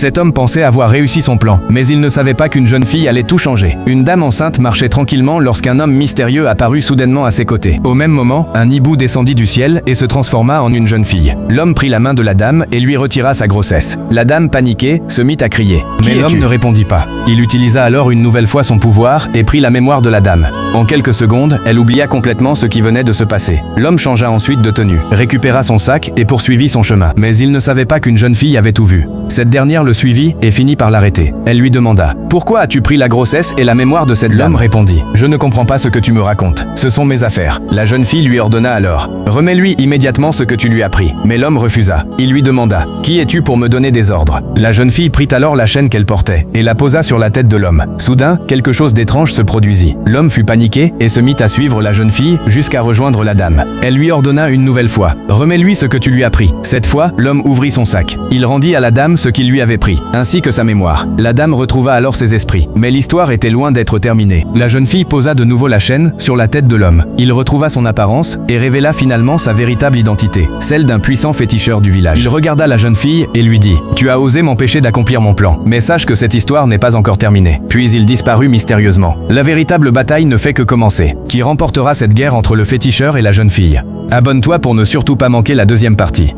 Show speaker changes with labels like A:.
A: Cet homme pensait avoir réussi son plan, mais il ne savait pas qu'une jeune fille allait tout changer. Une dame enceinte marchait tranquillement lorsqu'un homme mystérieux apparut soudainement à ses côtés. Au même moment, un hibou descendit du ciel et se transforma en une jeune fille. L'homme prit la main de la dame et lui retira sa grossesse. La dame, paniquée, se mit à crier. Mais l'homme ne répondit pas. Il utilisa alors une nouvelle fois son pouvoir et prit la mémoire de la dame. En quelques secondes, elle oublia complètement ce qui venait de se passer. L'homme changea ensuite de tenue, récupéra son sac et poursuivit son chemin. Mais il ne savait pas qu'une jeune fille avait tout vu. Cette dernière le suivit et finit par l'arrêter. Elle lui demanda « Pourquoi as-tu pris la grossesse et la mémoire de cette dame ?» L'homme répondit « Je ne comprends pas ce que tu me racontes. Ce sont mes affaires. » La jeune fille lui ordonna alors « Remets-lui immédiatement ce que tu lui as pris. » Mais l'homme refusa. Il lui demanda « Qui es-tu pour me donner des ordres ?» La jeune fille prit alors la chaîne qu'elle portait et la posa sur la tête de l'homme. Soudain, quelque chose d'étrange se produisit. L'homme fut paniqué et se mit à suivre la jeune fille jusqu'à rejoindre la dame. Elle lui ordonna une nouvelle fois « Remets-lui ce que tu lui as pris. » Cette fois, l'homme ouvrit son sac. Il rendit à la dame ce qu'il lui avait pris, ainsi que sa mémoire. La dame retrouva alors ses esprits. Mais l'histoire était loin d'être terminée. La jeune fille posa de nouveau la chaîne sur la tête de l'homme. Il retrouva son apparence et révéla finalement sa véritable identité, celle d'un puissant féticheur du village. Il regarda la jeune fille et lui dit « Tu as osé m'empêcher d'accomplir mon plan, mais sache que cette histoire n'est pas encore terminée. » Puis il disparut mystérieusement. La véritable bataille ne fait que commencer. Qui remportera cette guerre entre le féticheur et la jeune fille? Abonne-toi pour ne surtout pas manquer la deuxième partie.